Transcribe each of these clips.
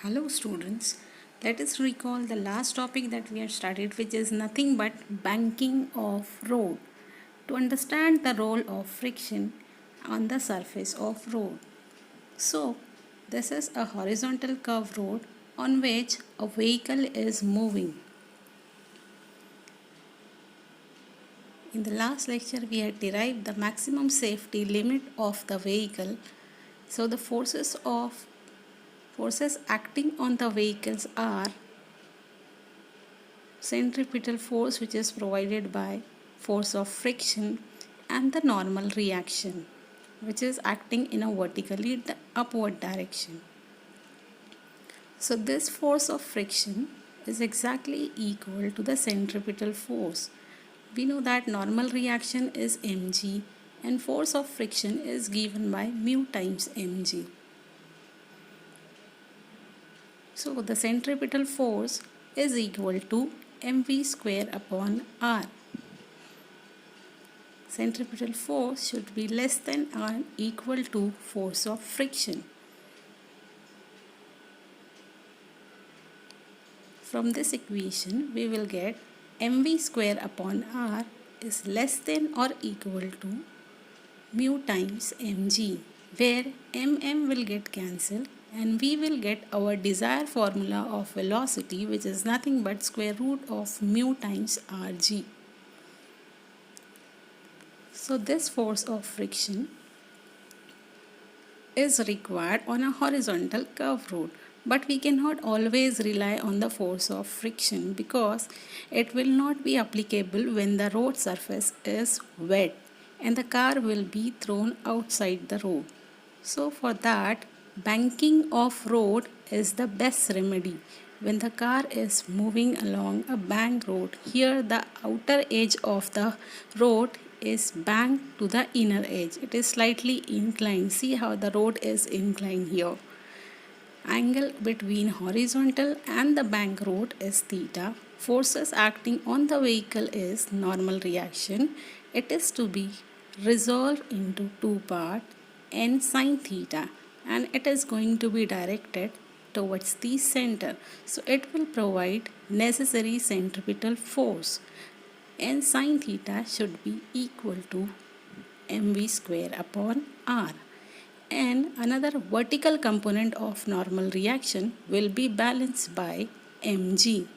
Hello students, let us recall the last topic that we had started, which is nothing but banking of road, to understand the role of friction on the surface of road. So this is a horizontal curved road on which a vehicle is moving. In the last lecture we had derived the maximum safety limit of the vehicle. So the forces acting on the vehicles are centripetal force, which is provided by force of friction, and the normal reaction, which is acting in a vertically upward direction. So this force of friction is exactly equal to the centripetal force. We know that normal reaction is mg and force of friction is given by mu times mg. So the centripetal force is equal to mv square upon r. Centripetal force should be less than or equal to force of friction. From this equation we will get mv square upon r is less than or equal to mu times mg, where mm will get cancelled and we will get our desired formula of velocity, which is nothing but square root of mu times rg. So this force of friction is required on a horizontal curved road, but we cannot always rely on the force of friction because it will not be applicable when the road surface is wet and the car will be thrown outside the road. So for that, banking of road is the best remedy. When the car is moving along a bank road, here the outer edge of the road is banked to the inner edge. It is slightly inclined. See how the road is inclined here. Angle between horizontal and the bank road is theta. Forces acting on the vehicle is normal reaction. It is to be resolved into two parts, n sine theta, and it is going to be directed towards the center. So it will provide necessary centripetal force. N sine theta should be equal to mv square upon r. And another vertical component of normal reaction will be balanced by mg.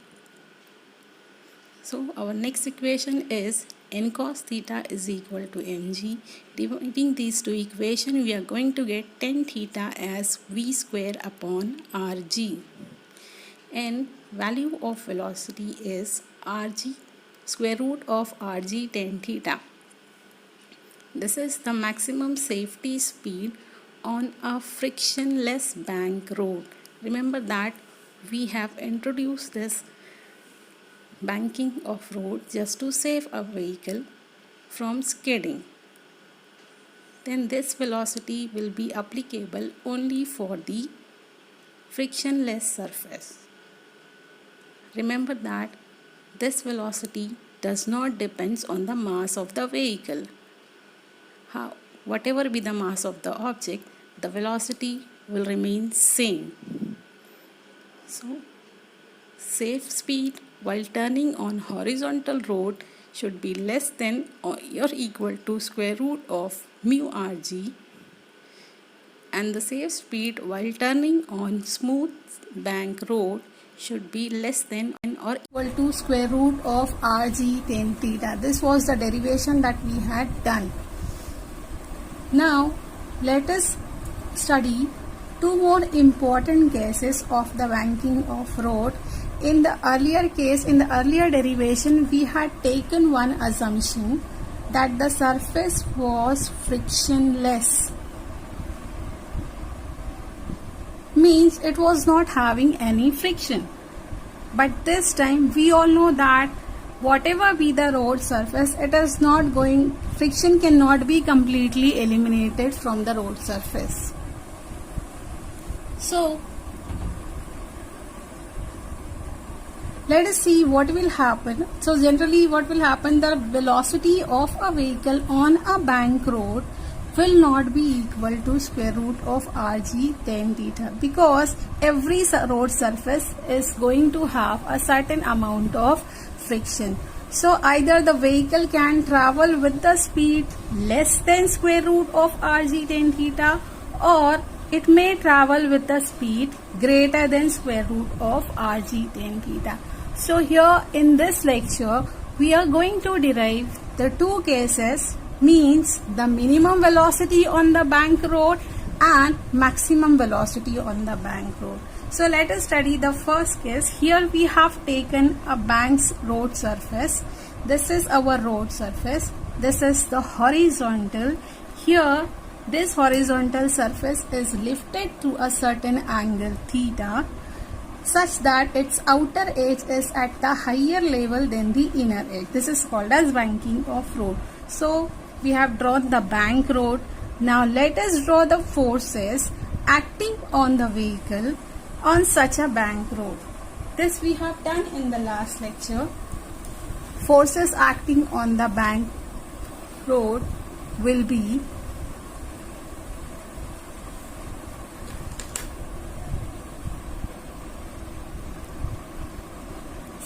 So our next equation is n cos theta is equal to mg. Dividing these two equations, we are going to get tan theta as v square upon rg. And value of velocity is rg square root of rg tan theta. This is the maximum safety speed on a frictionless bank road. Remember that we have introduced this banking of road just to save a vehicle from skidding. Then this velocity will be applicable only for the frictionless surface. Remember that this velocity does not depend on the mass of the vehicle. Whatever be the mass of the object, the velocity will remain same. So safe speed while turning on horizontal road should be less than or equal to square root of mu rg, and the safe speed while turning on smooth bank road should be less than or equal to square root of rg tan theta. This was the derivation that we had done. Now let us study two more important cases of the banking of road. In the earlier case, in the earlier derivation, we had taken one assumption that the surface was frictionless. Means it was not having any friction. But this time we all know that whatever be the road surface, it is not going, friction cannot be completely eliminated from the road surface. So let us see what will happen. So generally what will happen, the velocity of a vehicle on a bank road will not be equal to square root of Rg tan theta, because every road surface is going to have a certain amount of friction. So either the vehicle can travel with the speed less than square root of Rg tan theta, or it may travel with the speed greater than square root of Rg tan theta. So here in this lecture, we are going to derive the two cases, means the minimum velocity on the bank road and maximum velocity on the bank road. So let us study the first case. Here we have taken a bank's road surface. This is our road surface. This is the horizontal. Here this horizontal surface is lifted to a certain angle theta, such that its outer edge is at the higher level than the inner edge. This is called as banking of road. So we have drawn the bank road. Now let us draw the forces acting on the vehicle on such a bank road. This we have done in the last lecture. Forces acting on the bank road will be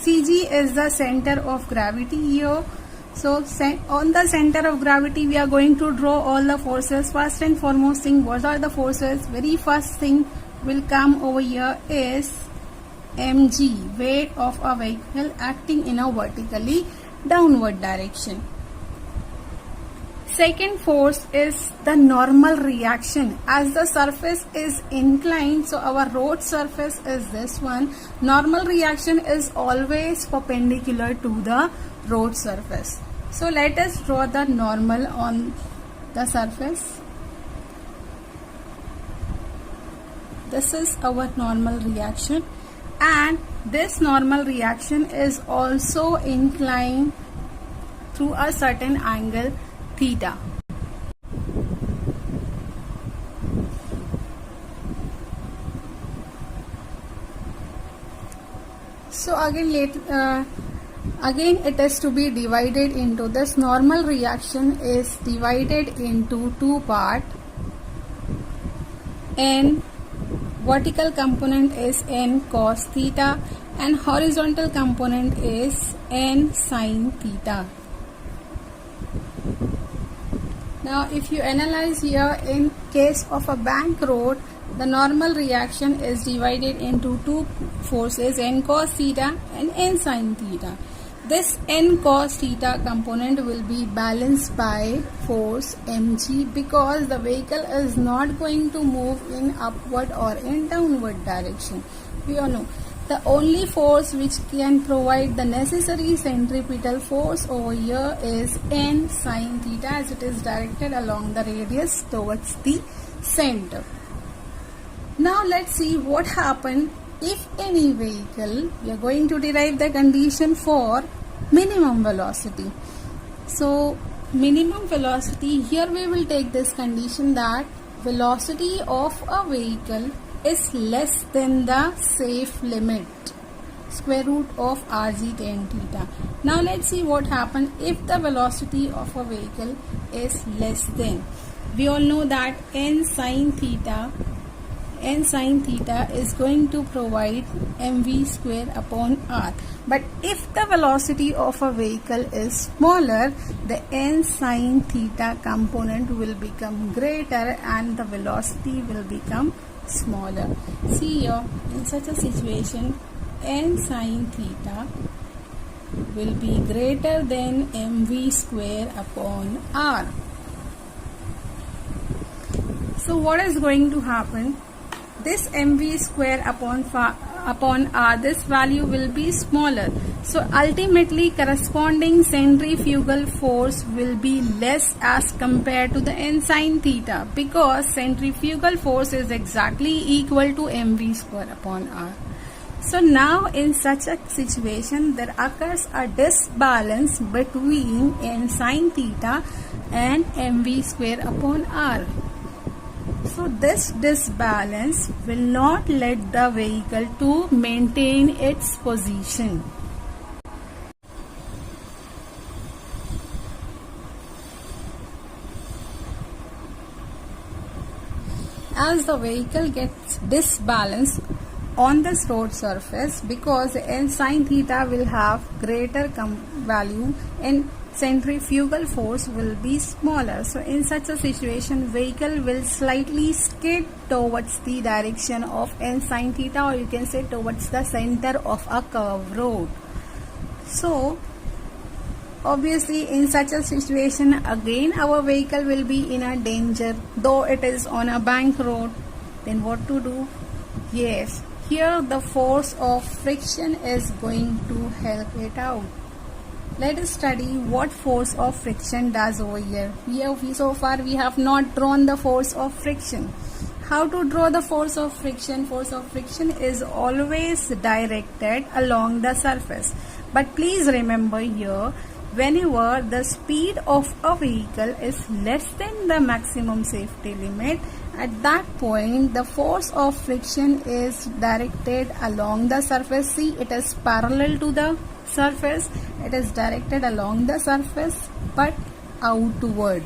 Cg is the center of gravity here. So on the center of gravity, we are going to draw all the forces. First and foremost thing, what are the forces? Very first thing will come over here is mg, weight of a vehicle acting in a vertically downward direction. Second force is the normal reaction. As the surface is inclined, so our road surface is this one. Normal reaction is always perpendicular to the road surface. So let us draw the normal on the surface. This is our normal reaction, and this normal reaction is also inclined through a certain angle theta. So again it is to be divided into, this normal reaction is divided into two parts. N vertical component is n cos theta and horizontal component is n sin theta. Now if you analyze here, in case of a bank road, the normal reaction is divided into two forces, n cos theta and n sin theta. This n cos theta component will be balanced by force mg, because the vehicle is not going to move in upward or in downward direction. We all know the only force which can provide the necessary centripetal force over here is n sin theta, as it is directed along the radius towards the center. Now let's see what happens if any vehicle, we are going to derive the condition for minimum velocity. So minimum velocity, here we will take this condition that velocity of a vehicle is less than the safe limit, square root of Rg tan theta. Now let's see what happens if the velocity of a vehicle is less than. We all know that n sin theta is going to provide mv square upon r. But if the velocity of a vehicle is smaller, the n sin theta component will become greater and the velocity will become smaller. See here, in such a situation, n sin theta will be greater than mv square upon r. So what is going to happen? This mv square upon r, this value will be smaller. So ultimately corresponding centrifugal force will be less as compared to the n sin theta, because centrifugal force is exactly equal to mv square upon r. So now in such a situation, there occurs a disbalance between n sin theta and mv square upon r. So this disbalance will not let the vehicle to maintain its position. as the vehicle gets disbalanced on this road surface, because n sine theta will have greater value and centrifugal force will be smaller. So in such a situation, vehicle will slightly skid towards the direction of n sine theta, or you can say towards the center of a curved road. So obviously in such a situation, again our vehicle will be in a danger, though it is on a bank road. Then what to do? Yes, here the force of friction is going to help it out. Let us study what force of friction does over here. So far we have not drawn the force of friction. How to draw the force of friction? Force of friction is always directed along the surface. But please remember here, whenever the speed of a vehicle is less than the maximum safety limit, at that point the force of friction is directed along the surface. See, it is parallel to the surface, it is directed along the surface but outward,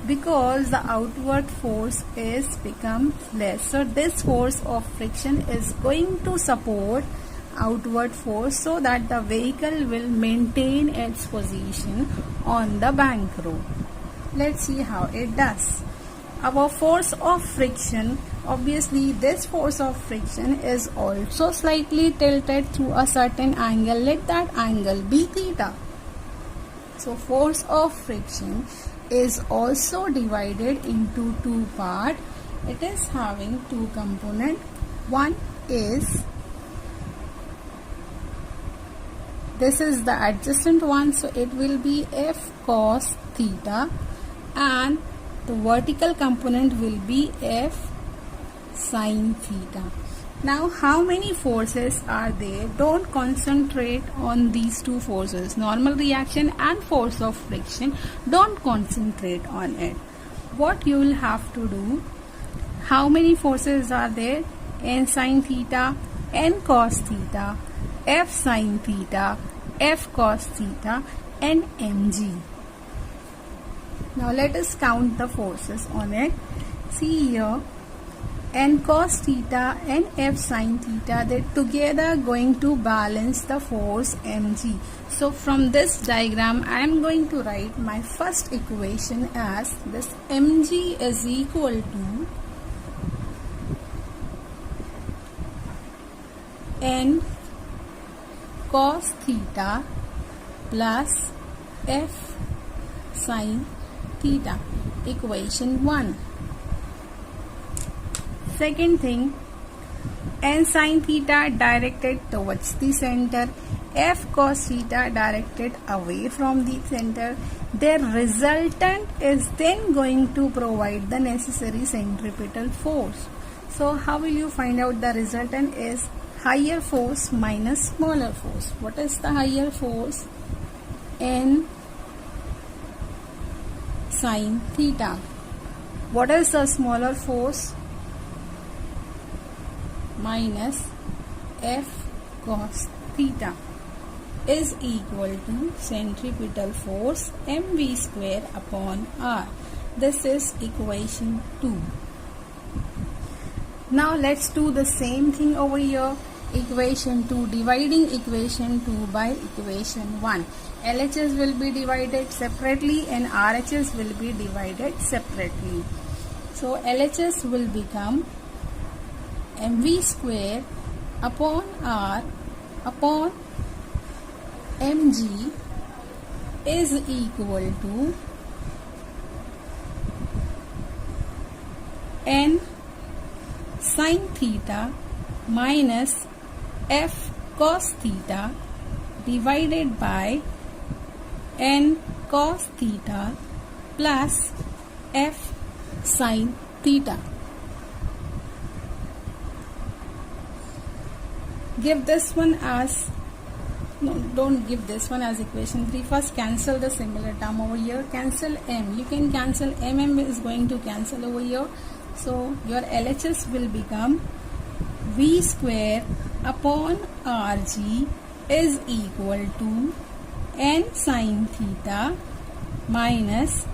because the outward force is become less. So this force of friction is going to support outward force so that the vehicle will maintain its position on the bank road. Let's see how it does. Our force of friction, obviously this force of friction is also slightly tilted to a certain angle. Let that angle be theta. So force of friction is also divided into two parts. It is having two components. One is, this is the adjacent one, so it will be F cos theta, and the vertical component will be F sin theta. Now how many forces are there? Don't concentrate on these two forces, normal reaction and force of friction. Don't concentrate on it. What you will have to do, how many forces are there? N sin theta, N cos theta, F sin theta, F cos theta, and mg. Now let us count the forces on it. See here, N cos theta and F sin theta, they together going to balance the force mg. So from this diagram I am going to write my first equation as this: mg is equal to N cos theta plus F sin theta, equation 1. Second thing, N sin theta directed towards the center, F cos theta directed away from the center. Their resultant is then going to provide the necessary centripetal force. So how will you find out the resultant? Is higher force minus smaller force. What is the higher force? N sin theta. What is the smaller force? Minus F cos theta is equal to centripetal force mv square upon r. This is equation 2. Now let's do the same thing over here. Equation 2, dividing equation 2 by equation 1. LHS will be divided separately and RHS will be divided separately. So LHS will become mv square upon r upon mg is equal to n sin theta minus f cos theta divided by n cos theta plus f sin theta. Give this one as, no, don't give this one as equation 3. First cancel the similar term over here. Cancel m. You can cancel m. M is going to cancel over here. So your LHS will become v square upon rg is equal to n sin theta minus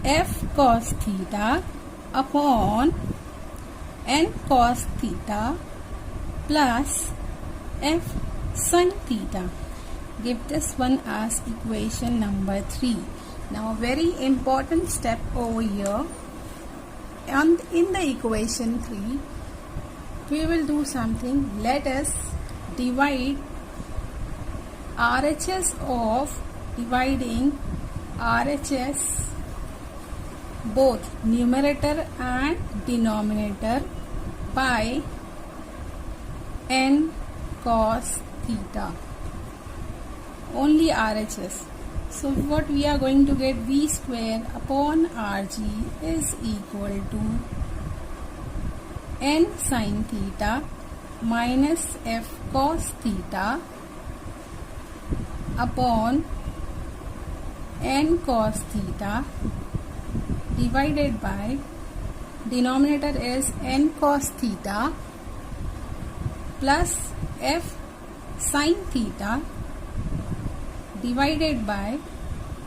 f cos theta upon n cos theta plus f sin theta. Give this one as equation number 3. Now very important step over here. And in the equation 3, we will do something. Let us divide RHS of dividing RHS both numerator and denominator by n cos theta. Only RHS. So what we are going to get, V square upon Rg is equal to n sin theta minus f cos theta upon n cos theta divided by denominator is n cos theta plus f sin theta divided by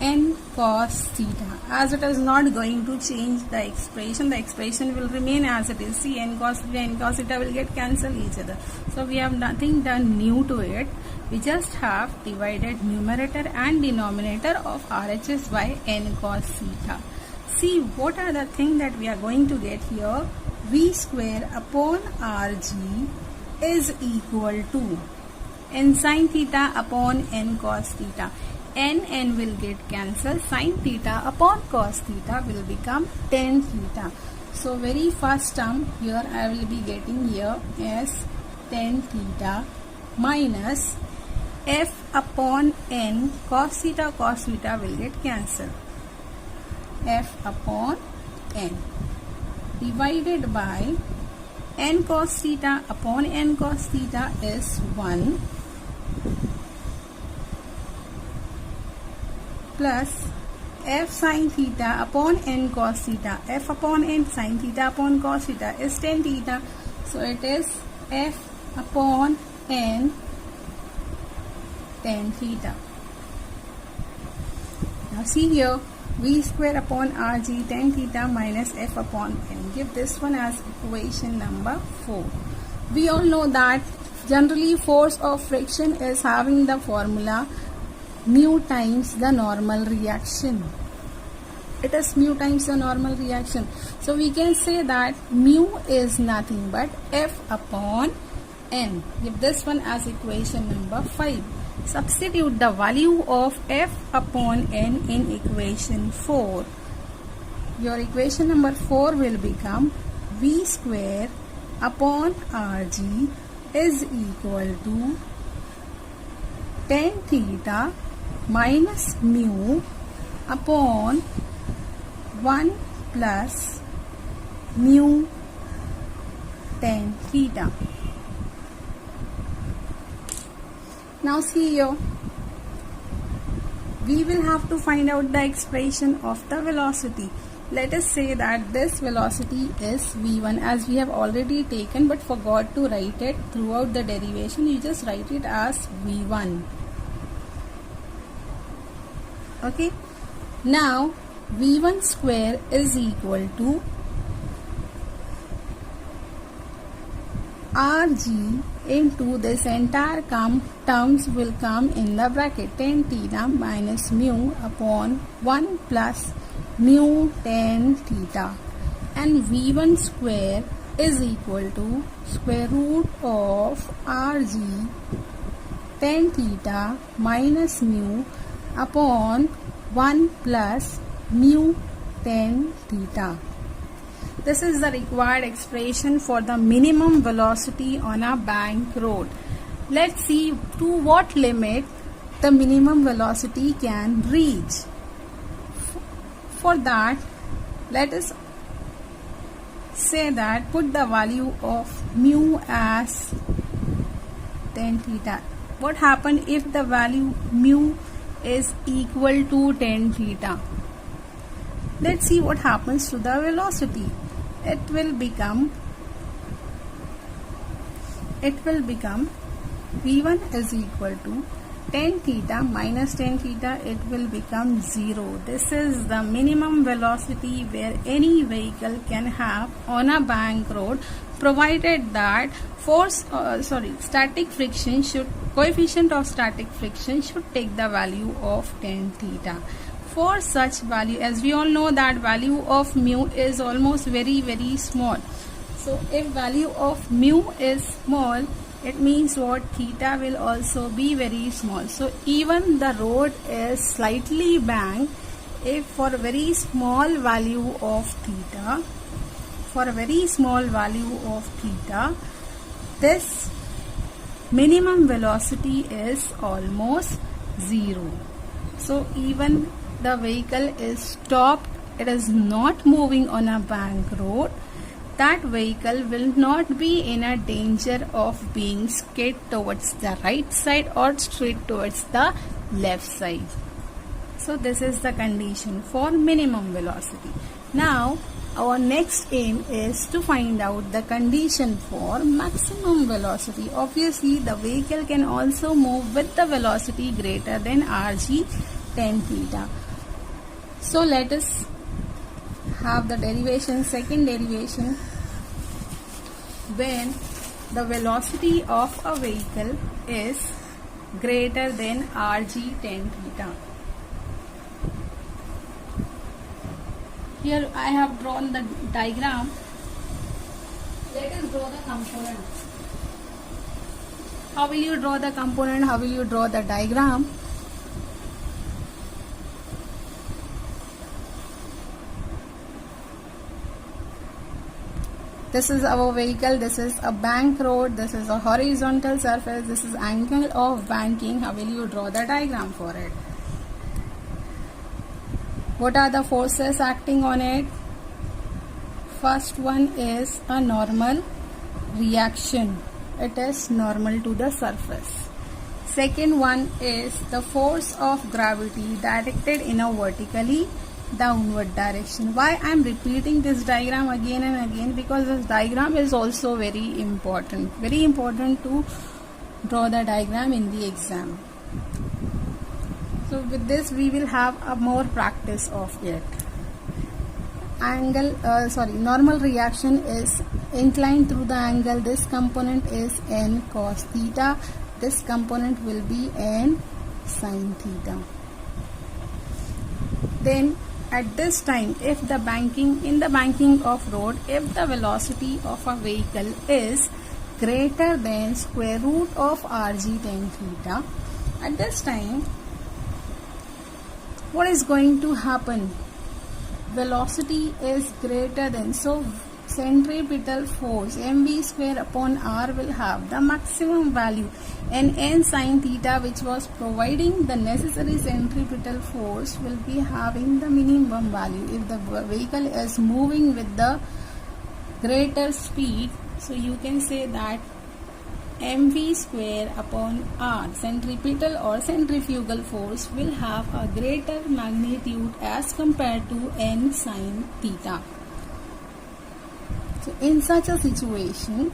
n cos theta. As it is not going to change the expression will remain as it is. See, n cos theta will get cancelled each other. So we have nothing done new to it. We just have divided numerator and denominator of RHS by n cos theta. See, what are the things that we are going to get here? V square upon Rg is equal to n sin theta upon n cos theta. N will get cancelled. Sin theta upon cos theta will become tan theta. So very first term here I will be getting here as tan theta minus f upon n cos theta will get cancelled. F upon n divided by n cos theta upon n cos theta is 1 plus f sin theta upon n cos theta. F upon n sin theta upon cos theta is tan theta. So it is f upon n tan theta. Now see here, V square upon Rg tan theta minus f upon n. Give this one as equation number 4. We all know that generally force of friction is having the formula mu times the normal reaction. It is mu times the normal reaction. So we can say that mu is nothing but f upon n. Give this one as equation number 5. Substitute the value of f upon n in equation 4. Your equation number 4 will become V square upon Rg is equal to tan theta minus mu upon 1 plus mu tan theta. Now see here, we will have to find out the expression of the velocity. Let us say that this velocity is v1, as we have already taken but forgot to write it throughout the derivation. You just write it as v1. Okay. Now v1 square is equal to Rg into this entire terms will come in the bracket tan theta minus mu upon 1 plus mu tan theta, and v1 square is equal to square root of Rg tan theta minus mu upon 1 plus mu tan theta. This is the required expression for the minimum velocity on a bank road. Let's see to what limit the minimum velocity can reach. For that, let us say that put the value of mu as tan theta. What happens if the value mu is equal to tan theta? Let's see what happens to the velocity. It will become v1 is equal to tan theta minus tan theta. It will become 0. This is the minimum velocity where any vehicle can have on a bank road provided that coefficient of static friction should take the value of tan theta. For such value, as we all know that value of mu is almost very small. So if value of mu is small, it means what? Theta will also be very small. So even the rod is slightly bent, if for a very small value of theta, this minimum velocity is almost zero. So even the vehicle is stopped, it is not moving on a bank road, that vehicle will not be in a danger of being skid towards the right side or straight towards the left side. So this is the condition for minimum velocity. Now our next aim is to find out the condition for maximum velocity. Obviously the vehicle can also move with the velocity greater than rg tan theta. So let us have the derivation, second derivation, when the velocity of a vehicle is greater than rg tan theta. Here I have drawn the diagram. Let us draw the component. How will you draw the component? How will you draw the diagram? This is our vehicle, this is a bank road, this is a horizontal surface, this is angle of banking. How will you draw the diagram for it? What are the forces acting on it? First one is a normal reaction. It is normal to the surface. Second one is the force of gravity directed in a vertically downward direction. Why I am repeating this diagram again and again? Because this diagram is also very important to draw the diagram in the exam. So with this we will have a more practice of it. Normal reaction is inclined through the angle. This component is n cos theta. This component will be n sin theta. Then at this time, if the banking of road, if the velocity of a vehicle is greater than square root of rg tan theta, at this time what is going to happen? Velocity is greater than, so centripetal force mv square upon r will have the maximum value, and n sin theta, which was providing the necessary centripetal force, will be having the minimum value if the vehicle is moving with the greater speed. So you can say that mv square upon r, centripetal or centrifugal force, will have a greater magnitude as compared to n sin theta. So in such a situation,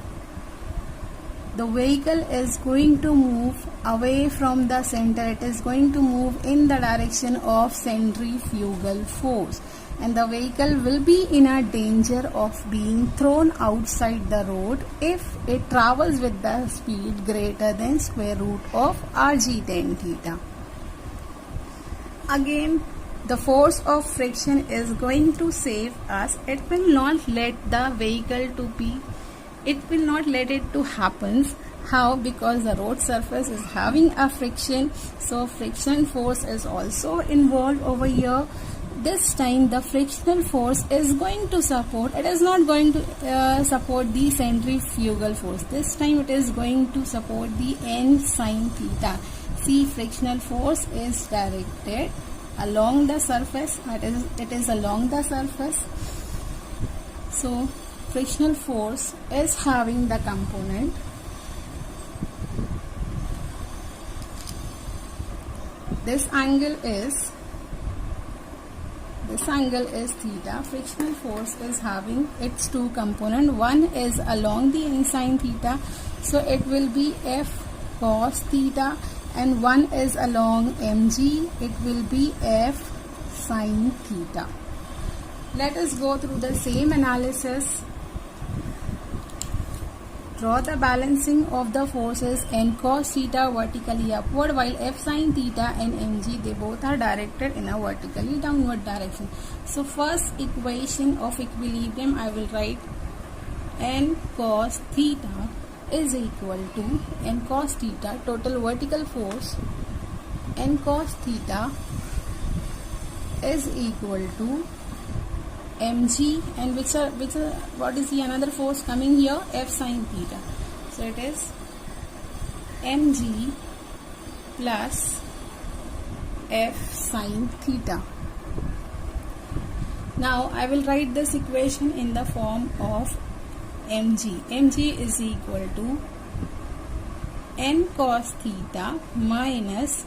the vehicle is going to move away from the center. It is going to move in the direction of centrifugal force, and the vehicle will be in a danger of being thrown outside the road if it travels with the speed greater than square root of rg tan theta. Again, the force of friction is going to save us. It will not let the vehicle to happen. How? Because the road surface is having a friction, so friction force is also involved over here. This time the frictional force is going to support, it is not going to support the centrifugal force. This time it is going to support the n sin theta. See, frictional force is directed along the surface, it is along the surface. So frictional force is having the component this angle is theta. Frictional force is having its two components. One is along the n sin theta, so it will be f cos theta, and one is along mg, it will be f sin theta. Let us go through the same analysis. Draw the balancing of the forces n cos theta vertically upward while f sin theta and mg, they both are directed in a vertically downward direction. So first equation of equilibrium, I will write n cos theta is equal to n cos theta, total vertical force n cos theta is equal to mg, and what is the another force coming here? F sin theta. So it is mg plus f sin theta. Now I will write this equation in the form of mg. mg is equal to n cos theta minus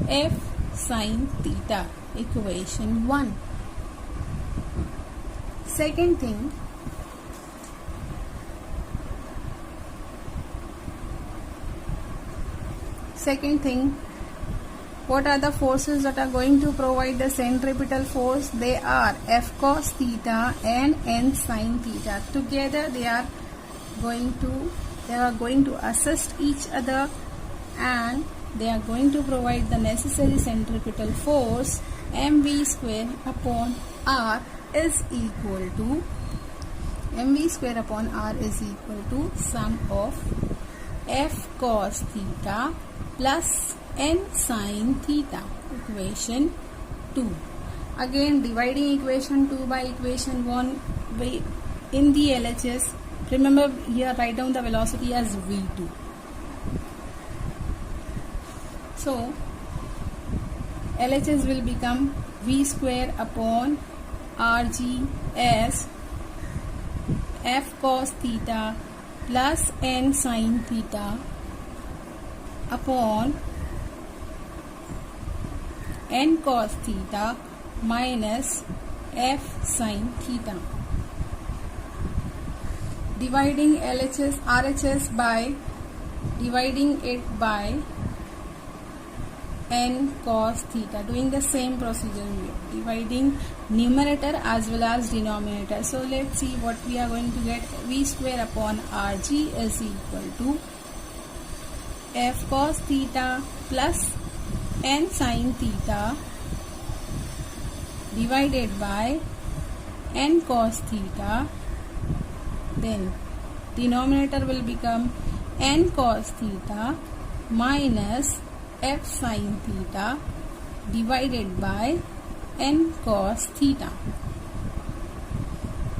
f sin theta, equation 1. Second thing, what are the forces that are going to provide the centripetal force? They are f cos theta and n sin theta. Together they are going to assist each other, and they are going to provide the necessary centripetal force. mv square upon r is equal to sum of f cos theta plus n sin theta, equation 2. Again dividing equation 2 by equation 1 in the LHS. Remember, here write down the velocity as v2. So LHS will become v square upon rg as f cos theta plus n sin theta upon n cos theta minus f sin theta. Dividing RHS by dividing it by n cos theta, doing the same procedure, dividing numerator as well as denominator. So let's see what we are going to get. V square upon rg is equal to f cos theta plus n sin theta divided by n cos theta. Then denominator will become n cos theta minus f sin theta divided by n cos theta.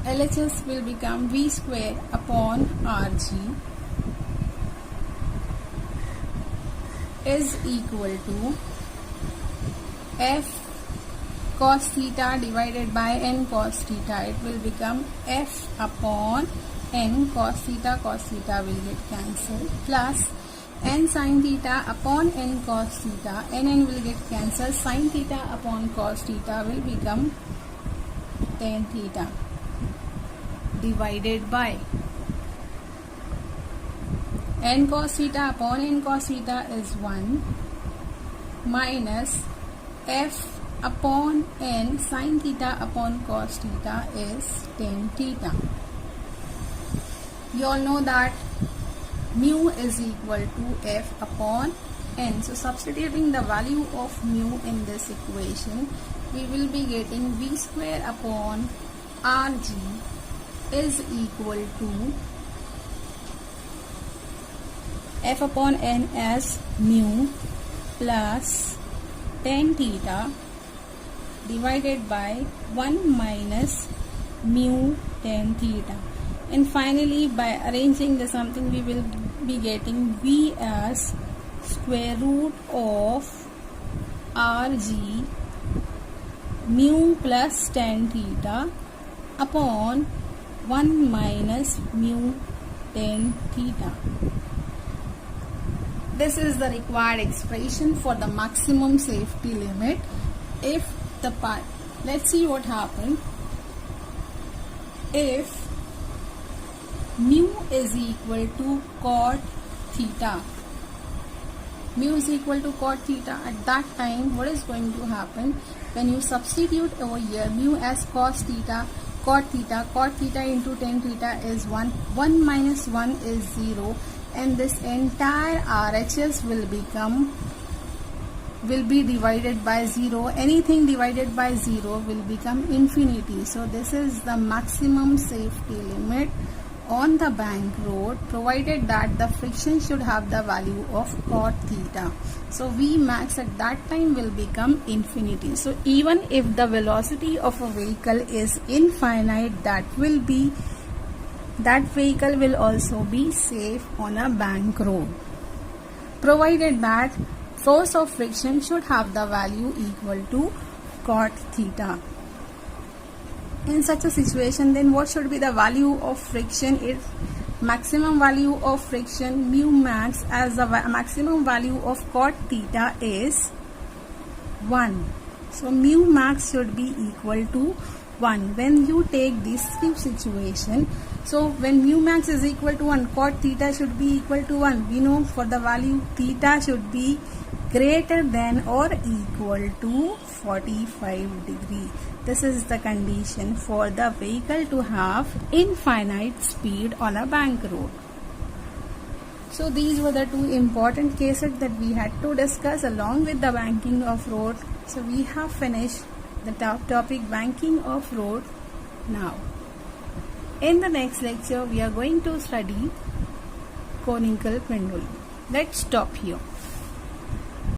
LHS will become v square upon rg is equal to f cos theta divided by n cos theta. It will become f upon n cos theta will get cancelled, plus n sin theta upon n cos theta, n will get cancelled, sin theta upon cos theta will become tan theta divided by n cos theta upon n cos theta is 1 minus f upon n sin theta upon cos theta is tan theta. You all know that mu is equal to f upon n. So substituting the value of mu in this equation, we will be getting v square upon rg is equal to f upon n as mu plus tan theta divided by 1 minus mu tan theta. And finally, by arranging the something, we will be getting v as square root of rg mu plus tan theta upon 1 minus mu tan theta. This is the required expression for the maximum safety limit. If the part, let's see what happened. If mu is equal to cot theta, mu is equal to cot theta, at that time what is going to happen? When you substitute over here mu as cos theta cot theta into tan theta is 1. 1 minus 1 is 0, and this entire RHS will be divided by 0. Anything divided by 0 will become infinity. So this is the maximum safety limit on the bank road, provided that the friction should have the value of cot theta. So V max at that time will become infinity. So even if the velocity of a vehicle is infinite, that vehicle will also be safe on a bank road, provided that force of friction should have the value equal to cot theta. In such a situation, then what should be the value of friction? If maximum value of friction mu max as the maximum value of cot theta is 1. So mu max should be equal to 1 when you take this situation. So when mu max is equal to 1, cot theta should be equal to 1. We know for the value theta should be greater than or equal to 45 degree. This is the condition for the vehicle to have infinite speed on a bank road. So these were the two important cases that we had to discuss along with the banking of road. So we have finished the topic banking of road now. In the next lecture, we are going to study conical pendulum. Let's stop here.